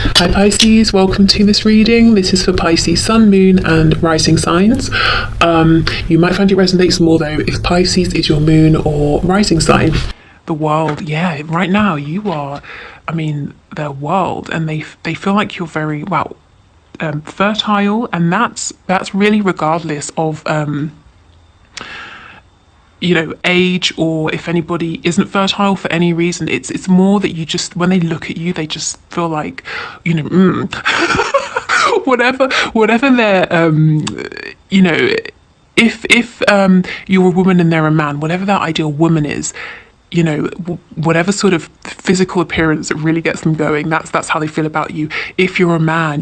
Hi Pisces, welcome to this reading. This is for Pisces Sun, Moon and Rising signs. You might find it resonates more though if Pisces is your moon or rising sign. The world, yeah, right now you are, their world, and they feel like you're very, fertile, and that's really regardless of age, or if anybody isn't fertile for any reason. It's more that you just, when they look at you, they just feel like, whatever their, if you're a woman and they're a man, whatever that ideal woman is, whatever sort of physical appearance that really gets them going, that's how they feel about you. If you're a man,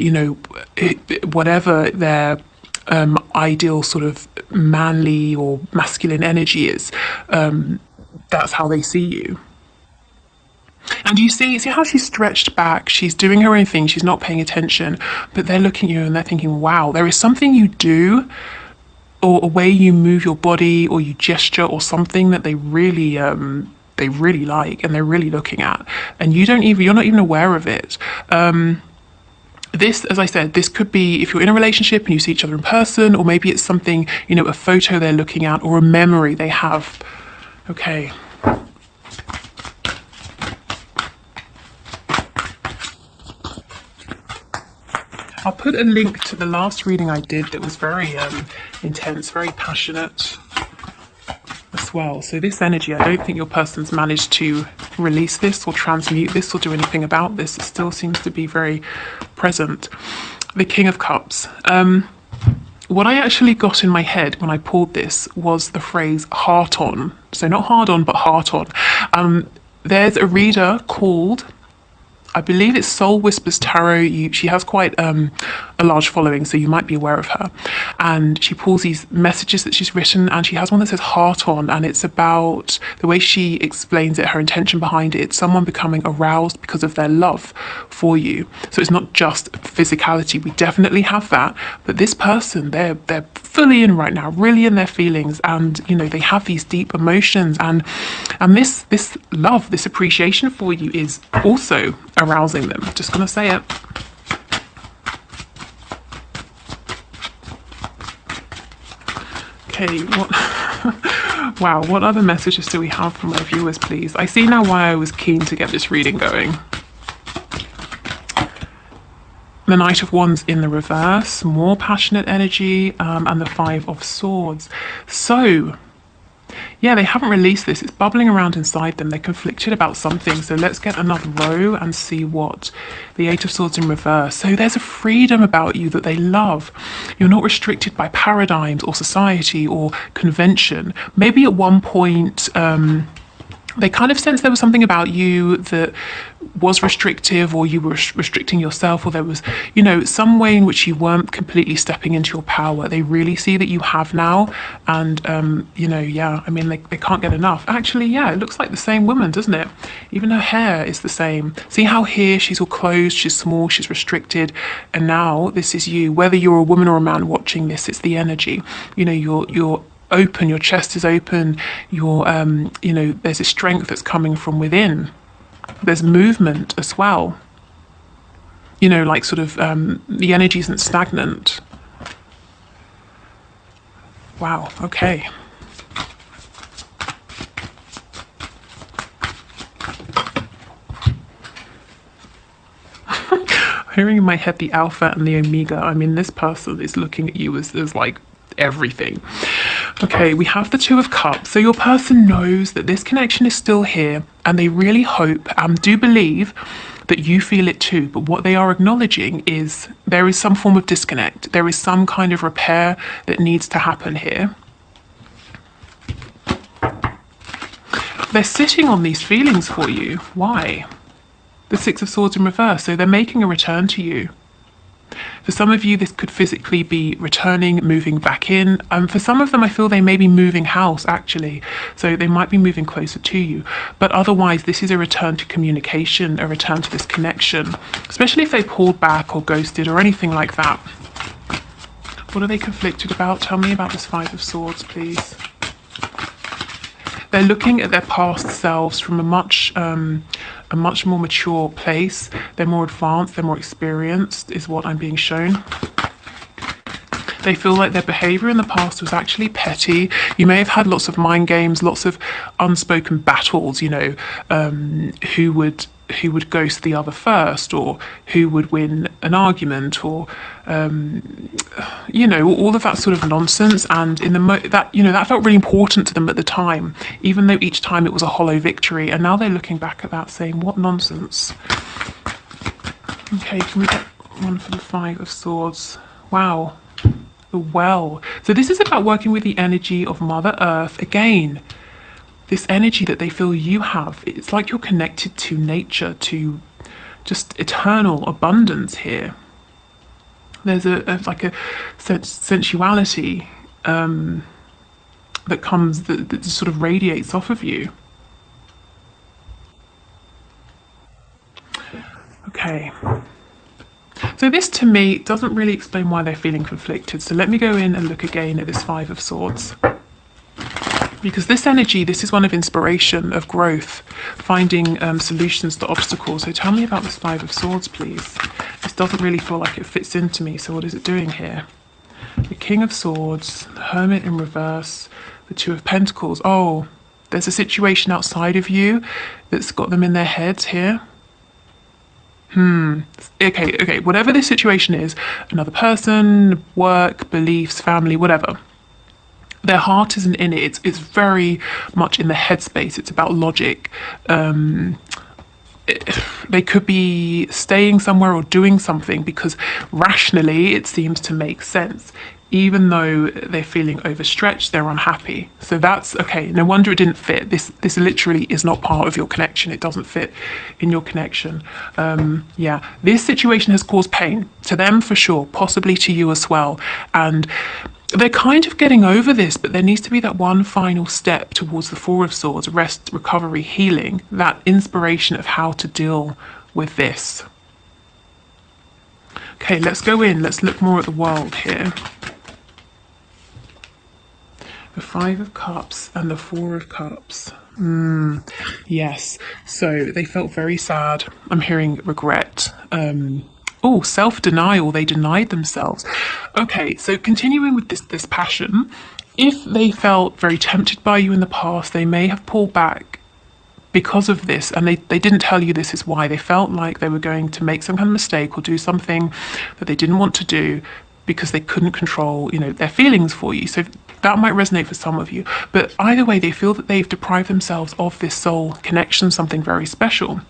whatever their ideal sort of manly or masculine energy is, that's how they see you. And you see how she's stretched back, she's doing her own thing, she's not paying attention, but they're looking at you and they're thinking, wow, there is something you do, or a way you move your body, or you gesture, or something that they really like, and they're really looking at, and you're not even aware of it. This, as I said, this could be if you're in a relationship and you see each other in person, or maybe it's something, a photo they're looking at, or a memory they have. Okay. I'll put a link to the last reading I did that was very intense, very passionate as well. So this energy, I don't think your person's managed to release this or transmute this or do anything about this. It still seems to be very present. The King of Cups. What I actually got in my head when I pulled this was the phrase heart on. So not hard on, but heart on. There's a reader called, I believe it's Soul Whispers Tarot. She has quite a large following, so you might be aware of her. And she pulls these messages that she's written, and she has one that says heart on, and it's about the way she explains it, her intention behind it. It's someone becoming aroused because of their love for you. So it's not just physicality. We definitely have that, but this person, they're fully in right now, really in their feelings, and they have these deep emotions, and this love, this appreciation for you is also arousing them. Just gonna say it. Okay, wow, what other messages do we have from my viewers, please? I see now why I was keen to get this reading going. The Knight of Wands in the reverse, more passionate energy, and the Five of Swords. So, yeah, they haven't released this. It's bubbling around inside them. They're conflicted about something. So let's get another row and see what the Eight of Swords in reverse. So there's a freedom about you that they love. You're not restricted by paradigms or society or convention. Maybe at one point, they kind of sense there was something about you that was restrictive, or you were restricting yourself, or there was, some way in which you weren't completely stepping into your power. They really see that you have now, and, they can't get enough. Actually, yeah, it looks like the same woman, doesn't it? Even her hair is the same. See how here she's all closed, she's small, she's restricted, and now this is you. Whether you're a woman or a man watching this, it's the energy. You're open, your chest is open, you're there's a strength that's coming from within. There's movement as well, like sort of the energy isn't stagnant. Wow, okay. Hearing in my head the Alpha and the Omega. This person is looking at you as like everything. Okay, we have the Two of Cups. So your person knows that this connection is still here, and they really hope and do believe that you feel it too. But what they are acknowledging is there is some form of disconnect. There is some kind of repair that needs to happen here. They're sitting on these feelings for you. Why? The Six of Swords in reverse. So they're making a return to you. For some of you, this could physically be returning, moving back in. For some of them, I feel they may be moving house, actually. So they might be moving closer to you. But otherwise, this is a return to communication, a return to this connection, especially if they pulled back or ghosted or anything like that. What are they conflicted about? Tell me about this Five of Swords, please. They're looking at their past selves from a much more mature place. They're more advanced, they're more experienced, is what I'm being shown. They feel like their behavior in the past was actually petty. You may have had lots of mind games, lots of unspoken battles, you know, who would ghost the other first, or who would win an argument, or you know, all of that sort of nonsense. And in that, you know, that felt really important to them at the time, even though each time it was a hollow victory. And now they're looking back at that saying, what nonsense. Okay, can we get one for the Five of Swords? Wow. The Well. So this is about working with the energy of Mother Earth again. This energy that they feel you have. It's like you're connected to nature, to just eternal abundance here. There's like a sensuality that comes, that sort of radiates off of you. Okay. So this to me doesn't really explain why they're feeling conflicted. So let me go in and look again at this Five of Swords. Because this energy, this is one of inspiration, of growth, finding solutions to obstacles. So tell me about this Five of Swords, please. This doesn't really feel like it fits into me. So what is it doing here? The King of Swords, the Hermit in reverse, the Two of Pentacles. Oh, there's a situation outside of you that's got them in their heads here. Okay, whatever this situation is, another person, work, beliefs, family, whatever. Their heart isn't in it. It's very much in the headspace. It's about logic. They could be staying somewhere or doing something because rationally it seems to make sense. Even though they're feeling overstretched, they're unhappy. So that's okay. No wonder it didn't fit. This literally is not part of your connection. It doesn't fit in your connection. Yeah, this situation has caused pain to them for sure, possibly to you as well. And they're kind of getting over this, but there needs to be that one final step towards the Four of Swords, rest, recovery, healing, that inspiration of how to deal with this. Okay, let's go in. Let's look more at the world here. The Five of Cups and the Four of Cups. Yes. So they felt very sad. I'm hearing regret. Oh, self-denial. They denied themselves. Okay, so continuing with this passion, if they felt very tempted by you in the past, they may have pulled back because of this, and they didn't tell you this is why. They felt like they were going to make some kind of mistake or do something that they didn't want to do because they couldn't control, you know, their feelings for you. So that might resonate for some of you. But either way, they feel that they've deprived themselves of this soul connection, something very special.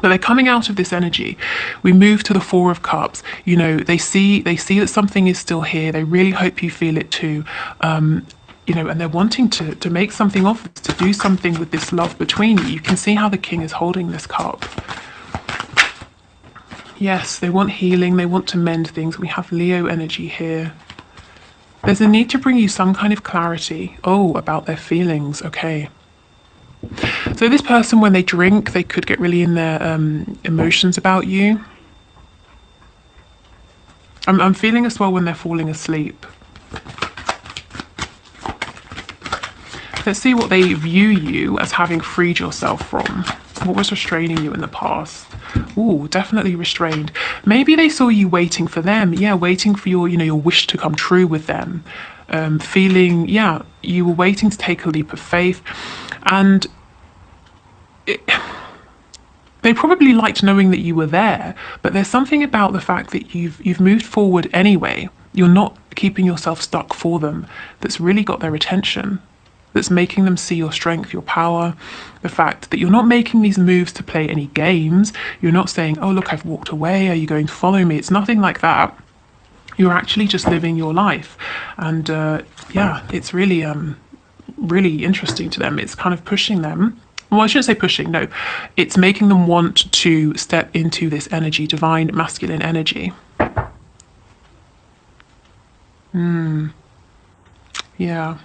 But they're coming out of this energy. We move to the Four of Cups. You know, they see that something is still here. They really hope you feel it too. You know, and they're wanting to make something of this, to do something with this love between you. You can see how the King is holding this cup. Yes, they want healing. They want to mend things. We have Leo energy here. There's a need to bring you some kind of clarity. Oh, about their feelings. Okay. So this person, when they drink, they could get really in their emotions about you. I'm feeling as well when they're falling asleep. Let's see what they view you as having freed yourself from. What was restraining you in the past? Ooh, definitely restrained. Maybe they saw you waiting for them. Yeah, waiting for your, you know, your wish to come true with them. Feeling, yeah, you were waiting to take a leap of faith. And they probably liked knowing that you were there, but there's something about the fact that you've moved forward anyway. You're not keeping yourself stuck for them. That's really got their attention. That's making them see your strength, your power, the fact that you're not making these moves to play any games. You're not saying, oh, look, I've walked away. Are you going to follow me? It's nothing like that. You're actually just living your life. And yeah, it's really, really interesting to them. It's kind of pushing them. Well, I shouldn't say pushing, no. It's making them want to step into this energy, divine masculine energy. Yeah.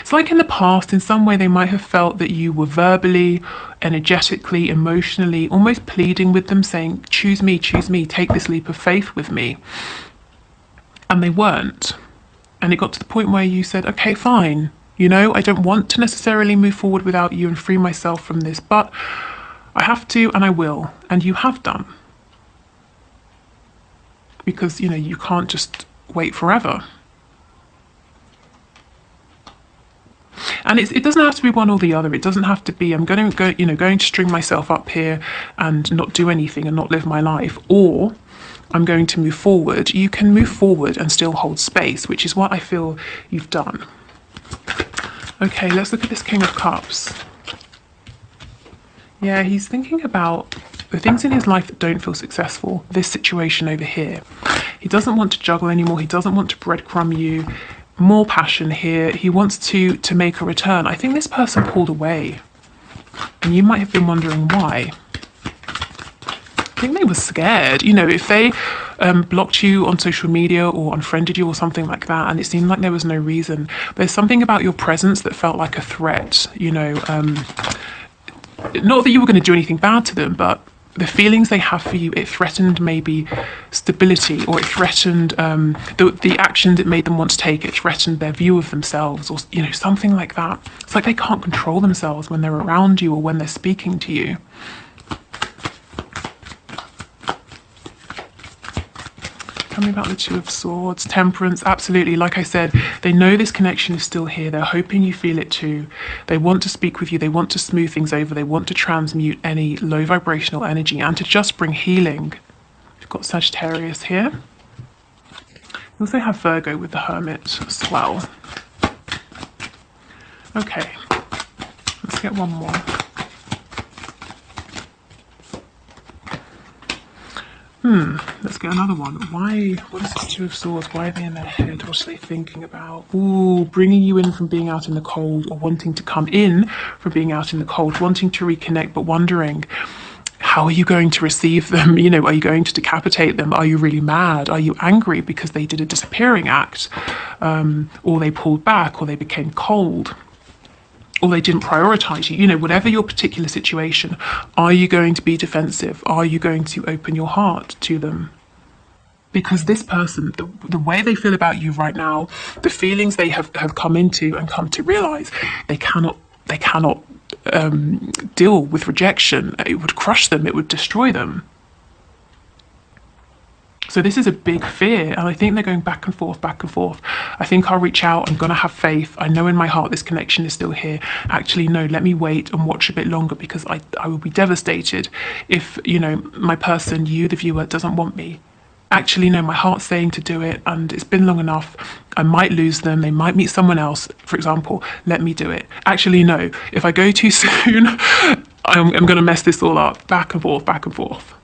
It's like in the past, in some way, they might have felt that you were verbally, energetically, emotionally, almost pleading with them, saying, choose me, take this leap of faith with me. And they weren't. And it got to the point where you said, okay, fine. You know, I don't want to necessarily move forward without you and free myself from this, but I have to and I will, and you have done. Because, you know, you can't just wait forever. And it doesn't have to be one or the other. It doesn't have to be I'm going to go, you know, going to string myself up here and not do anything and not live my life, or I'm going to move forward. You can move forward and still hold space, which is what I feel you've done. Okay, let's look at this King of Cups. Yeah, he's thinking about the things in his life that don't feel successful. This situation over here. He doesn't want to juggle anymore. He doesn't want to breadcrumb you. More passion here. He wants to make a return. I think this person pulled away. And you might have been wondering why. I think they were scared. You know, if they blocked you on social media or unfriended you or something like that, and it seemed like there was no reason, there's something about your presence that felt like a threat, you know. Not that you were going to do anything bad to them, but the feelings they have for you, it threatened maybe stability, or it threatened the actions it made them want to take. It threatened their view of themselves, or, you know, something like that. It's like they can't control themselves when they're around you or when they're speaking to you. Tell me about the Two of Swords. Temperance, absolutely. Like I said, they know this connection is still here. They're hoping you feel it too. They want to speak with you. They want to smooth things over. They want to transmute any low vibrational energy and to just bring healing. We've got Sagittarius here. We also have Virgo with the Hermit as well. Okay, let's get one more. Let's get another one. Why? What is the Two of Swords? Why are they in their head? What are they thinking about? Ooh, bringing you in from being out in the cold, or wanting to come in from being out in the cold, wanting to reconnect, but wondering, how are you going to receive them? You know, are you going to decapitate them? Are you really mad? Are you angry because they did a disappearing act? Or they pulled back, or they became cold? Or they didn't prioritize you, you know, whatever your particular situation, are you going to be defensive? Are you going to open your heart to them? Because this person, the way they feel about you right now, the feelings they have come into and come to realize, they cannot deal with rejection. It would crush them, it would destroy them. So this is a big fear, and I think they're going back and forth, back and forth. I think I'll reach out, I'm going to have faith. I know in my heart this connection is still here. Actually, no, let me wait and watch a bit longer, because I will be devastated if, you know, my person, you, the viewer, doesn't want me. Actually, no, my heart's saying to do it, and it's been long enough. I might lose them. They might meet someone else, for example. Let me do it. Actually, no, if I go too soon, I'm going to mess this all up. Back and forth, back and forth.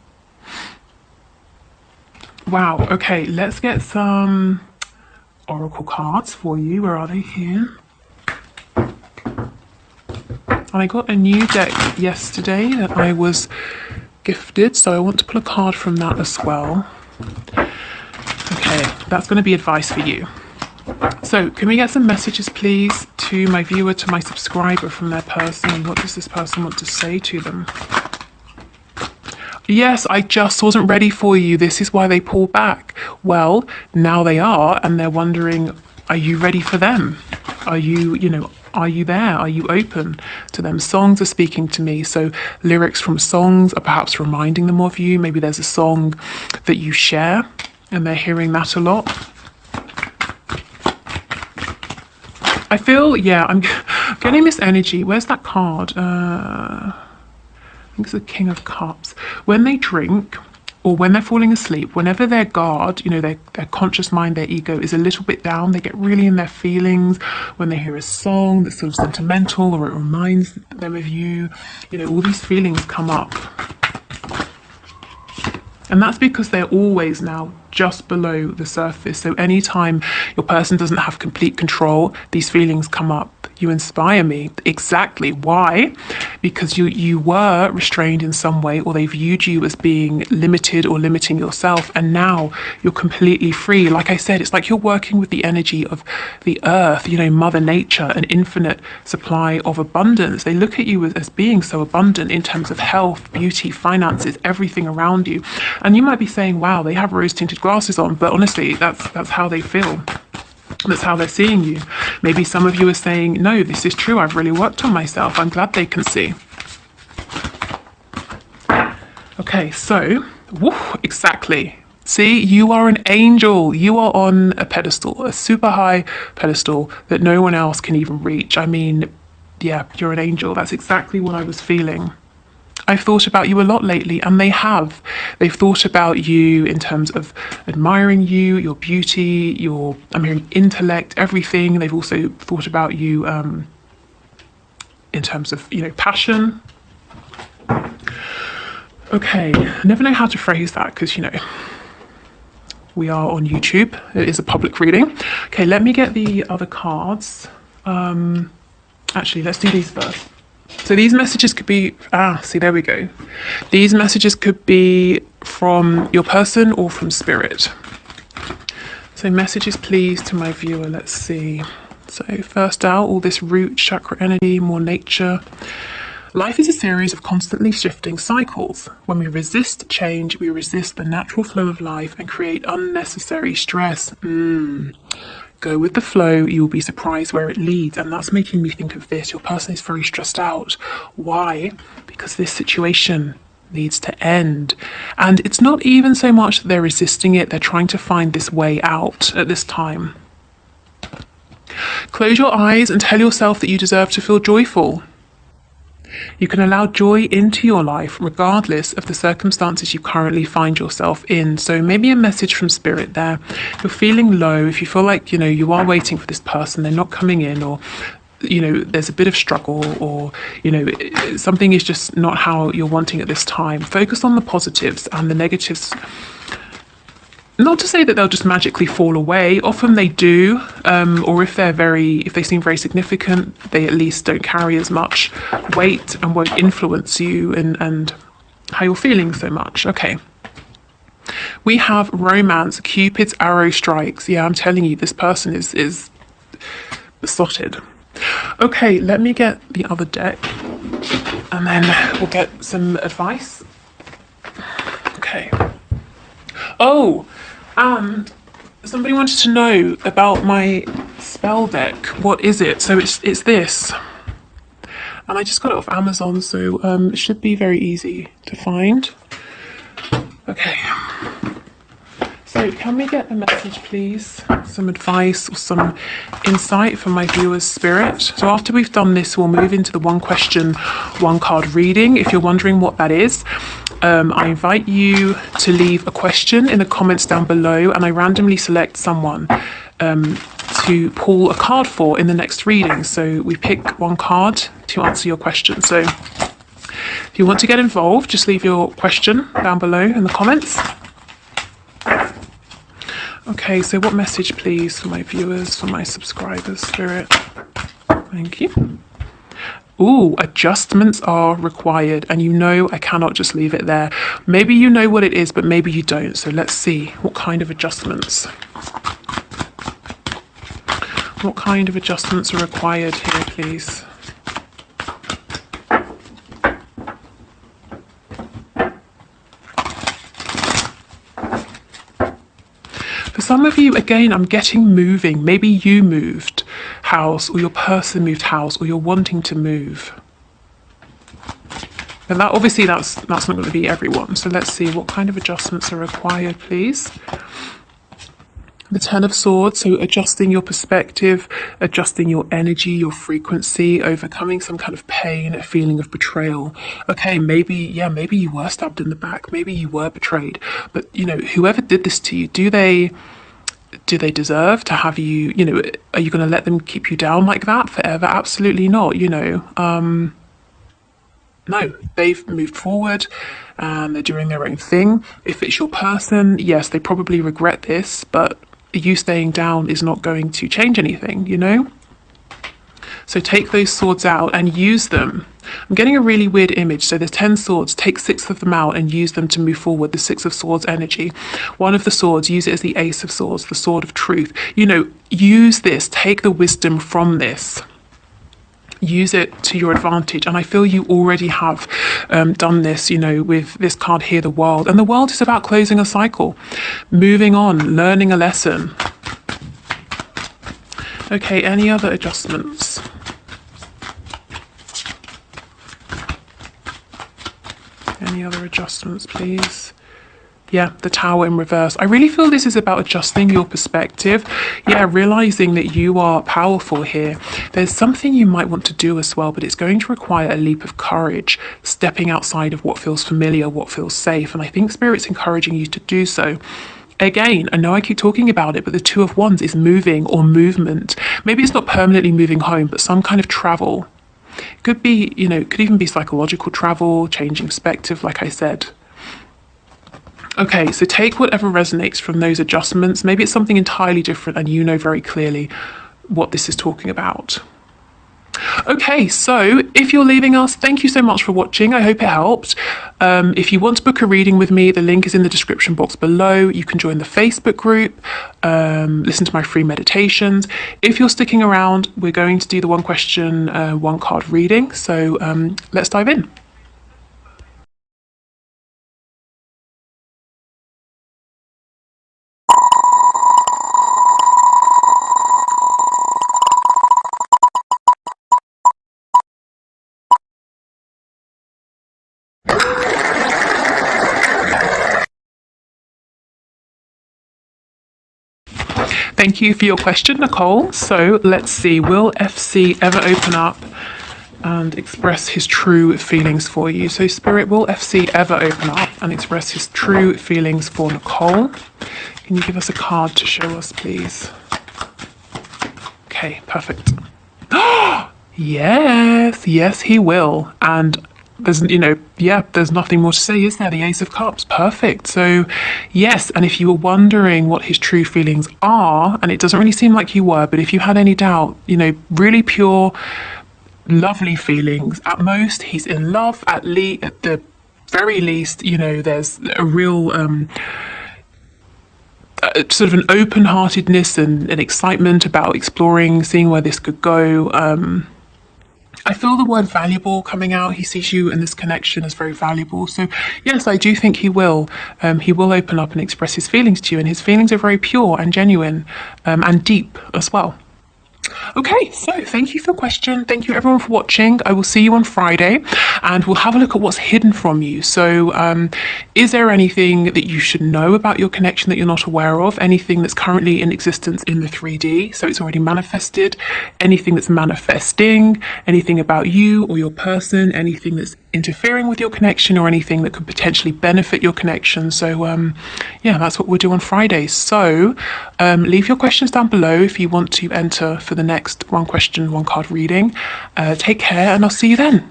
Wow, okay, let's get some oracle cards for you. Where are they? Here. And I got a new deck yesterday that I was gifted, so I want to pull a card from that as well. Okay, that's going to be advice for you. So, can we get some messages, please, to my viewer, to my subscriber, from their person, and what does this person want to say to them? Yes, I just wasn't ready for you. This is why they pulled back. Well, now they are, and they're wondering, are you ready for them? Are you, you know, are you there? Are you open to them? Songs are speaking to me. So lyrics from songs are perhaps reminding them of you. Maybe there's a song that you share, and they're hearing that a lot. I feel, yeah, I'm getting this energy. Where's that card? It's the King of Cups. When they drink, or when they're falling asleep, whenever their guard, you know, their conscious mind, their ego is a little bit down, they get really in their feelings. When they hear a song that's sort of sentimental, or it reminds them of you, you know, all these feelings come up. And that's because they're always now just below the surface. So anytime your person doesn't have complete control, these feelings come up. You inspire me. Exactly. Why? Because you were restrained in some way, or they viewed you as being limited or limiting yourself, and now you're completely free. Like I said, it's like you're working with the energy of the earth, you know, Mother Nature, an infinite supply of abundance. They look at you as being so abundant in terms of health, beauty, finances, everything around you. And you might be saying, wow, they have rose-tinted glasses on, but honestly, that's how they feel. That's how they're seeing you. Maybe some of you are saying, no, this is true. I've really worked on myself. I'm glad they can see. Okay, so, exactly. See, you are an angel. You are on a pedestal, a super high pedestal that no one else can even reach. I mean, yeah, you're an angel. That's exactly what I was feeling. I've thought about you a lot lately, and they have. They've thought about you in terms of admiring you, your beauty, I'm hearing intellect, everything. They've also thought about you in terms of, passion. Okay, I never know how to phrase that because, we are on YouTube. It is a public reading. Okay, let me get the other cards. Actually, let's do these first. So these messages could be, see, there we go. These messages could be from your person or from spirit. So messages, please, to my viewer. Let's see. So first out, all this root chakra energy, more nature. Life is a series of constantly shifting cycles. When we resist change, we resist the natural flow of life and create unnecessary stress. Go with the flow, you will be surprised where it leads. And that's making me think of this. Your person is very stressed out. Why? Because this situation needs to end. And it's not even so much that they're resisting it, they're trying to find this way out at this time. Close your eyes and tell yourself that you deserve to feel joyful. You can allow joy into your life regardless of the circumstances you currently find yourself in. So maybe a message from spirit there. If you're feeling low, if you feel like, you are waiting for this person, they're not coming in, or, there's a bit of struggle, or, something is just not how you're wanting at this time. Focus on the positives, and the negatives, not to say that they'll just magically fall away. Often they do, or if they seem very significant, they at least don't carry as much weight and won't influence you and how you're feeling so much. Okay. We have romance, Cupid's arrow strikes. Yeah, I'm telling you, this person is besotted. Okay, let me get the other deck, and then we'll get some advice. Okay. Oh, and somebody wanted to know about my spell deck. What is it? So it's this. And I just got it off Amazon, so it should be very easy to find. Okay. So can we get a message, please? Some advice or some insight from my viewer's spirit. So after we've done this, we'll move into the one question, one card reading. If you're wondering what that is, I invite you to leave a question in the comments down below, and I randomly select someone to pull a card for in the next reading. So we pick one card to answer your question. So if you want to get involved, just leave your question down below in the comments. Okay, so what message, please, for my viewers, for my subscribers, Spirit? Thank you. Ooh, adjustments are required, and I cannot just leave it there. Maybe you know what it is, but maybe you don't. So let's see, what kind of adjustments? What kind of adjustments are required here, please? For some of you, again, I'm getting moving. Maybe you moved house, or your person moved house, or you're wanting to move. And that obviously that's not going to be everyone. So let's see what kind of adjustments are required, please. The Ten of Swords, so adjusting your perspective, adjusting your energy, your frequency, overcoming some kind of pain, a feeling of betrayal. Okay, maybe you were stabbed in the back, maybe you were betrayed, but whoever did this to you, do they deserve to have you, are you going to let them keep you down like that forever? Absolutely not, No, they've moved forward and they're doing their own thing. If it's your person, yes, they probably regret this, but you staying down is not going to change anything, So take those swords out and use them. I'm getting a really weird image. So there's 10 swords, take 6 of them out and use them to move forward, the 6 of swords energy. One of the swords, use it as the Ace of Swords, the sword of truth. Use this, take the wisdom from this. Use it to your advantage, and I feel you already have done this, with this card here, the world. And the world is about closing a cycle, moving on, learning a lesson. Okay, any other adjustments? Any other adjustments, please? Yeah, the Tower in reverse. I really feel this is about adjusting your perspective. Yeah, realizing that you are powerful here. There's something you might want to do as well, but it's going to require a leap of courage, stepping outside of what feels familiar, what feels safe. And I think Spirit's encouraging you to do so. Again, I know I keep talking about it, but the Two of Wands is moving or movement. Maybe it's not permanently moving home, but some kind of travel. Could be, you know, could even be psychological travel, changing perspective, like I said. Okay, so take whatever resonates from those adjustments. Maybe it's something entirely different and you know very clearly what this is talking about. Okay, so if you're leaving us, thank you so much for watching. I hope it helped. If you want to book a reading with me, the link is in the description box below. You can join the Facebook group, listen to my free meditations. If you're sticking around, we're going to do the one question, one card reading. So let's dive in. Thank you for your question, Nicole. So let's see, will FC ever open up and express his true feelings for you? So Spirit, will FC ever open up and express his true feelings for Nicole? Can you give us a card to show us, please? Okay, perfect. Yes, he will. And there's, you know, yeah, there's nothing more to say, is there? The Ace of Cups, perfect. So yes, and if you were wondering what his true feelings are, and it doesn't really seem like you were, but if you had any doubt, you know, really pure, lovely feelings. At most, he's in love. At the very least, you know, there's a real sort of an open-heartedness and an excitement about exploring, seeing where this could go. I feel the word valuable coming out. He sees you and this connection as very valuable. So yes, I do think he will. He will open up and express his feelings to you, and his feelings are very pure and genuine and deep as well. Okay, so thank you for the question. Thank you everyone for watching. I will see you on Friday and we'll have a look at what's hidden from you. So is there anything that you should know about your connection that you're not aware of? Anything that's currently in existence in the 3D, so it's already manifested? Anything that's manifesting? Anything about you or your person? Anything that's interfering with your connection, or anything that could potentially benefit your connection? So yeah, that's what we'll do on Friday. So leave your questions down below if you want to enter for the next one question, one card reading. Take care and I'll see you then.